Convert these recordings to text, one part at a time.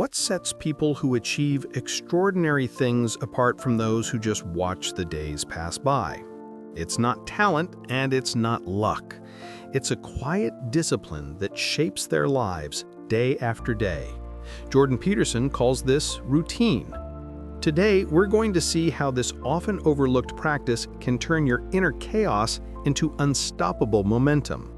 What sets people who achieve extraordinary things apart from those who just watch the days pass by? It's not talent and it's not luck. It's a quiet discipline that shapes their lives day after day. Jordan Peterson calls this routine. Today, we're going to see how this often overlooked practice can turn your inner chaos into unstoppable momentum.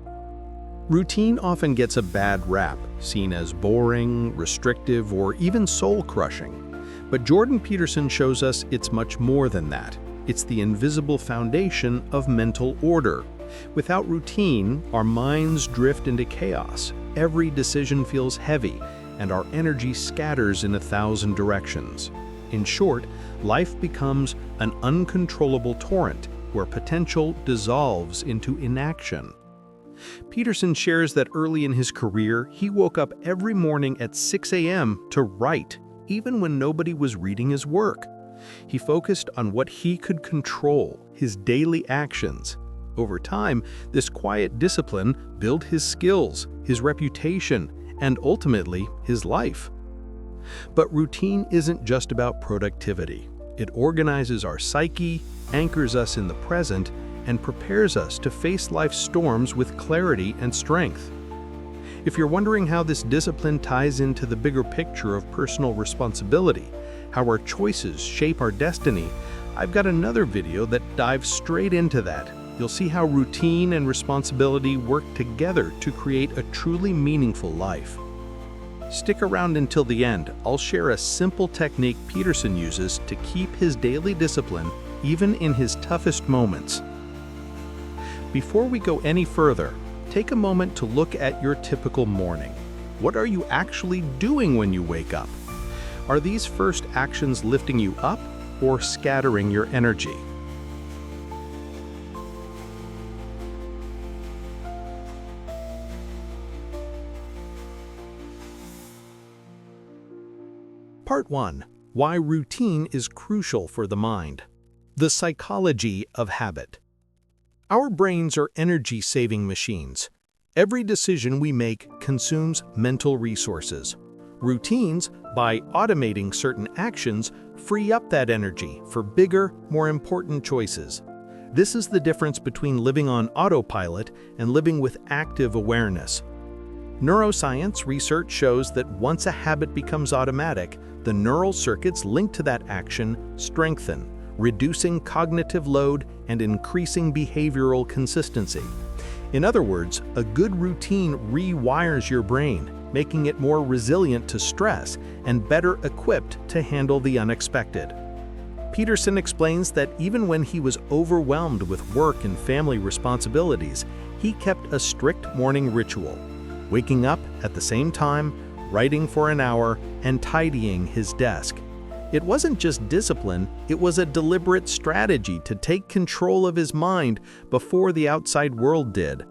Routine often gets a bad rap, seen as boring, restrictive, or even soul-crushing. But Jordan Peterson shows us it's much more than that. It's the invisible foundation of mental order. Without routine, our minds drift into chaos. Every decision feels heavy, and our energy scatters in 1,000 directions. In short, life becomes an uncontrollable torrent where potential dissolves into inaction. Peterson shares that early in his career, he woke up every morning at 6 a.m. to write, even when nobody was reading his work. He focused on what he could control, his daily actions. Over time, this quiet discipline built his skills, his reputation, and ultimately, his life. But routine isn't just about productivity. It organizes our psyche, anchors us in the present, and prepares us to face life's storms with clarity and strength. If you're wondering how this discipline ties into the bigger picture of personal responsibility, how our choices shape our destiny, I've got another video that dives straight into that. You'll see how routine and responsibility work together to create a truly meaningful life. Stick around until the end. I'll share a simple technique Peterson uses to keep his daily discipline even in his toughest moments. Before we go any further, take a moment to look at your typical morning. What are you actually doing when you wake up? Are these first actions lifting you up or scattering your energy? Part 1. Why routine is crucial for the mind. The psychology of habit. Our brains are energy-saving machines. Every decision we make consumes mental resources. Routines, by automating certain actions, free up that energy for bigger, more important choices. This is the difference between living on autopilot and living with active awareness. Neuroscience research shows that once a habit becomes automatic, the neural circuits linked to that action strengthen, reducing cognitive load and increasing behavioral consistency. In other words, a good routine rewires your brain, making it more resilient to stress and better equipped to handle the unexpected. Peterson explains that even when he was overwhelmed with work and family responsibilities, he kept a strict morning ritual, waking up at the same time, writing for an hour, and tidying his desk. It wasn't just discipline, it was a deliberate strategy to take control of his mind before the outside world did.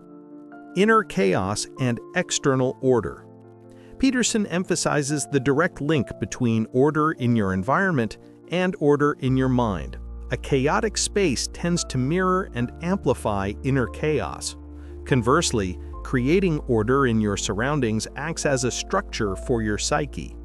Inner chaos and external order. Peterson emphasizes the direct link between order in your environment and order in your mind. A chaotic space tends to mirror and amplify inner chaos. Conversely, creating order in your surroundings acts as a structure for your psyche.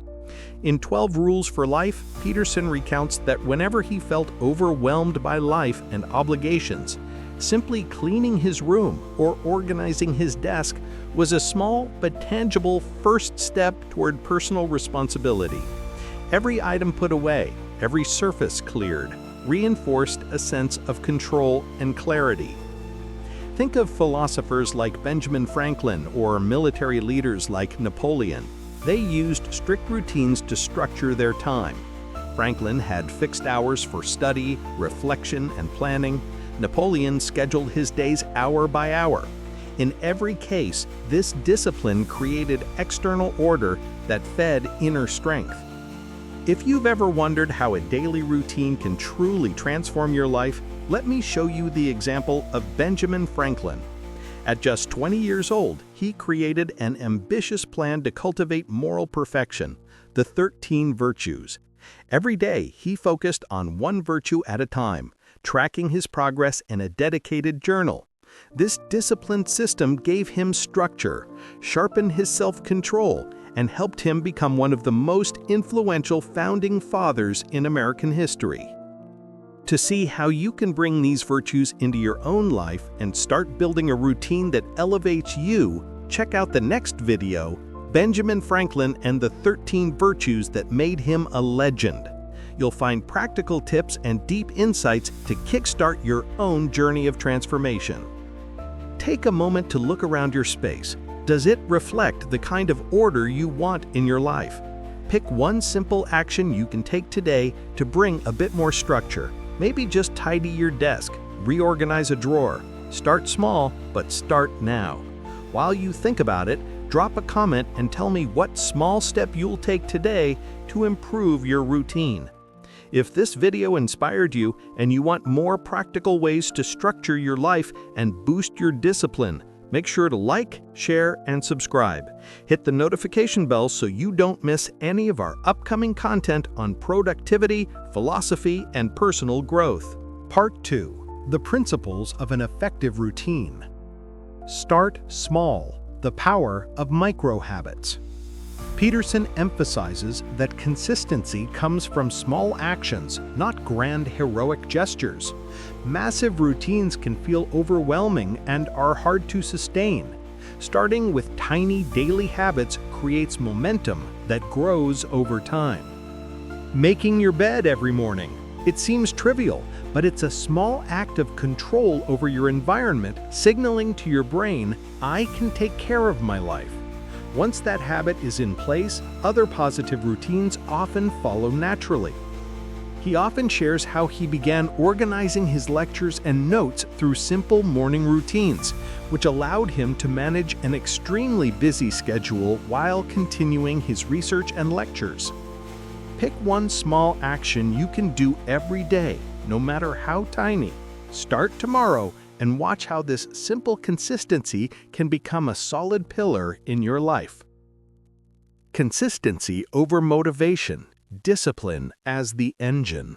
In 12 Rules for Life, Peterson recounts that whenever he felt overwhelmed by life and obligations, simply cleaning his room or organizing his desk was a small but tangible first step toward personal responsibility. Every item put away, every surface cleared, reinforced a sense of control and clarity. Think of philosophers like Benjamin Franklin or military leaders like Napoleon. They used strict routines to structure their time. Franklin had fixed hours for study, reflection, and planning. Napoleon scheduled his days hour by hour. In every case, this discipline created external order that fed inner strength. If you've ever wondered how a daily routine can truly transform your life, let me show you the example of Benjamin Franklin. At just 20 years old, he created an ambitious plan to cultivate moral perfection, the 13 virtues. Every day, he focused on one virtue at a time, tracking his progress in a dedicated journal. This disciplined system gave him structure, sharpened his self-control, and helped him become one of the most influential founding fathers in American history. To see how you can bring these virtues into your own life and start building a routine that elevates you, check out the next video, Benjamin Franklin and the 13 Virtues That Made Him a Legend. You'll find practical tips and deep insights to kickstart your own journey of transformation. Take a moment to look around your space. Does it reflect the kind of order you want in your life? Pick one simple action you can take today to bring a bit more structure. Maybe just tidy your desk, reorganize a drawer. Start small, but start now. While you think about it, drop a comment and tell me what small step you'll take today to improve your routine. If this video inspired you and you want more practical ways to structure your life and boost your discipline, make sure to like, share, and subscribe. Hit the notification bell so you don't miss any of our upcoming content on productivity, philosophy, and personal growth. Part 2. The Principles of an Effective Routine. Start small. The power of micro-habits. Peterson emphasizes that consistency comes from small actions, not grand heroic gestures. Massive routines can feel overwhelming and are hard to sustain. Starting with tiny daily habits creates momentum that grows over time. Making your bed every morning. It seems trivial, but it's a small act of control over your environment, signaling to your brain, I can take care of my life. Once that habit is in place, other positive routines often follow naturally. He often shares how he began organizing his lectures and notes through simple morning routines, which allowed him to manage an extremely busy schedule while continuing his research and lectures. Pick one small action you can do every day, no matter how tiny. Start tomorrow and watch how this simple consistency can become a solid pillar in your life. Consistency over motivation, discipline as the engine.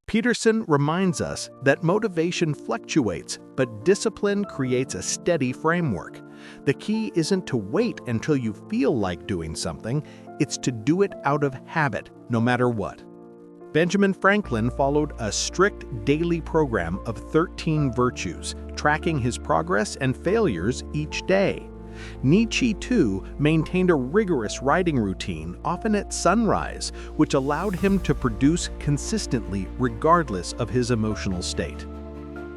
Peterson reminds us that motivation fluctuates, but discipline creates a steady framework. The key isn't to wait until you feel like doing something, it's to do it out of habit, no matter what. Benjamin Franklin followed a strict daily program of 13 virtues, tracking his progress and failures each day. Nietzsche, too, maintained a rigorous writing routine, often at sunrise, which allowed him to produce consistently regardless of his emotional state.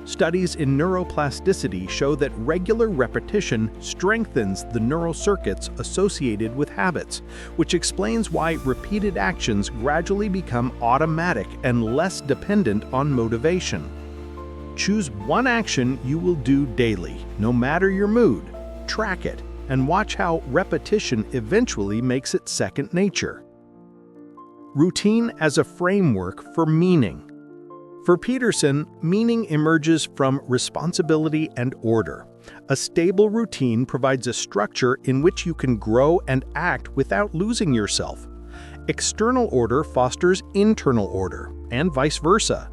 Studies in neuroplasticity show that regular repetition strengthens the neural circuits associated with habits, which explains why repeated actions gradually become automatic and less dependent on motivation. Choose one action you will do daily, no matter your mood. Track it, and watch how repetition eventually makes it second nature. Routine as a framework for meaning. For Peterson, meaning emerges from responsibility and order. A stable routine provides a structure in which you can grow and act without losing yourself. External order fosters internal order, and vice versa.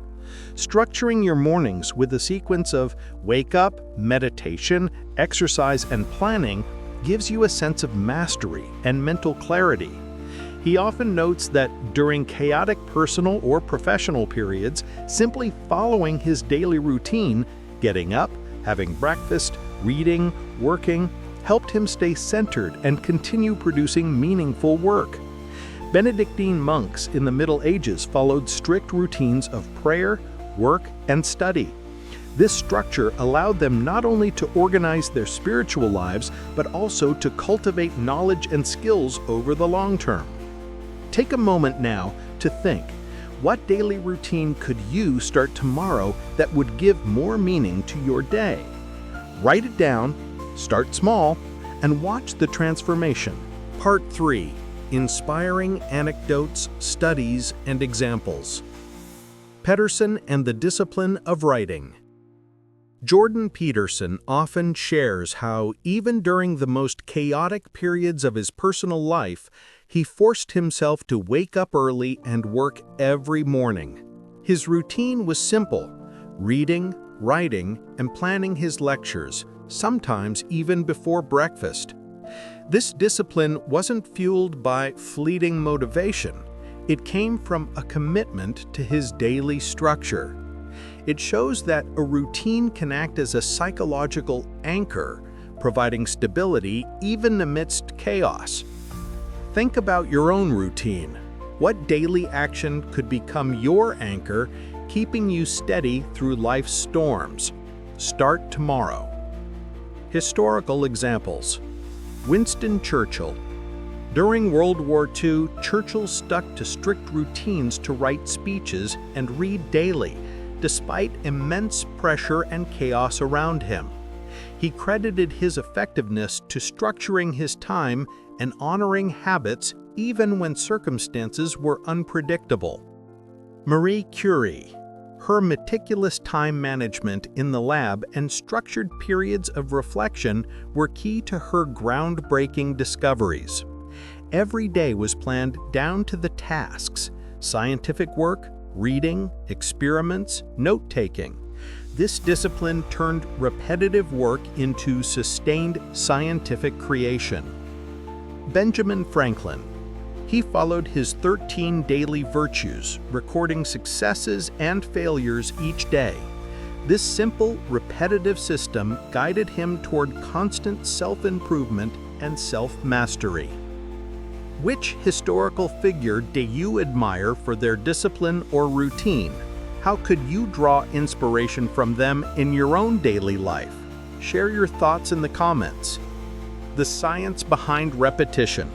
Structuring your mornings with a sequence of wake up, meditation, exercise, and planning gives you a sense of mastery and mental clarity. He often notes that during chaotic personal or professional periods, simply following his daily routine, getting up, having breakfast, reading, working, helped him stay centered and continue producing meaningful work. Benedictine monks in the Middle Ages followed strict routines of prayer, work, and study. This structure allowed them not only to organize their spiritual lives, but also to cultivate knowledge and skills over the long term. Take a moment now to think, what daily routine could you start tomorrow that would give more meaning to your day? Write it down, start small, and watch the transformation. Part 3. Inspiring anecdotes, studies, and examples. Peterson and the discipline of writing. Jordan Peterson often shares how, even during the most chaotic periods of his personal life, he forced himself to wake up early and work every morning. His routine was simple: reading, writing, and planning his lectures, sometimes even before breakfast. This discipline wasn't fueled by fleeting motivation. It came from a commitment to his daily structure. It shows that a routine can act as a psychological anchor, providing stability even amidst chaos. Think about your own routine. What daily action could become your anchor, keeping you steady through life's storms? Start tomorrow. Historical examples. Winston Churchill. During World War II, Churchill stuck to strict routines to write speeches and read daily, despite immense pressure and chaos around him. He credited his effectiveness to structuring his time and honoring habits even when circumstances were unpredictable. Marie Curie. Her meticulous time management in the lab and structured periods of reflection were key to her groundbreaking discoveries. Every day was planned down to the tasks: scientific work, reading, experiments, note-taking. This discipline turned repetitive work into sustained scientific creation. Benjamin Franklin. He followed his 13 daily virtues, recording successes and failures each day. This simple, repetitive system guided him toward constant self-improvement and self-mastery. Which historical figure do you admire for their discipline or routine? How could you draw inspiration from them in your own daily life? Share your thoughts in the comments. The science behind repetition.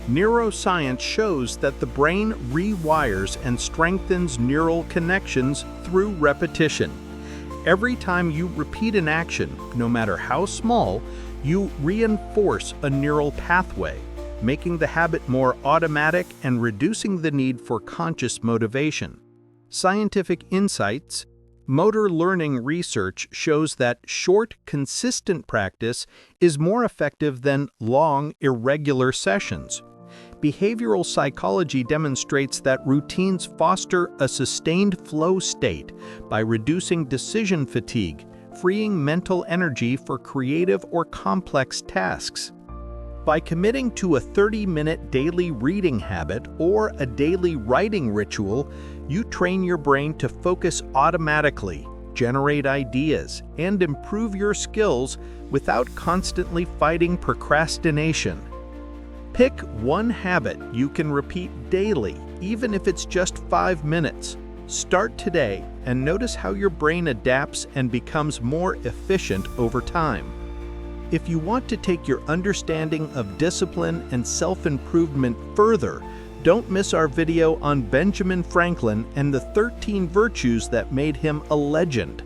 Neuroscience shows that the brain rewires and strengthens neural connections through repetition. Every time you repeat an action, no matter how small, you reinforce a neural pathway, making the habit more automatic and reducing the need for conscious motivation. Scientific insights. Motor learning research shows that short, consistent practice is more effective than long, irregular sessions. Behavioral psychology demonstrates that routines foster a sustained flow state by reducing decision fatigue, freeing mental energy for creative or complex tasks. By committing to a 30-minute daily reading habit or a daily writing ritual, you train your brain to focus automatically, generate ideas, and improve your skills without constantly fighting procrastination. Pick one habit you can repeat daily, even if it's just 5 minutes. Start today and notice how your brain adapts and becomes more efficient over time. If you want to take your understanding of discipline and self-improvement further, don't miss our video on Benjamin Franklin and the 13 virtues that made him a legend.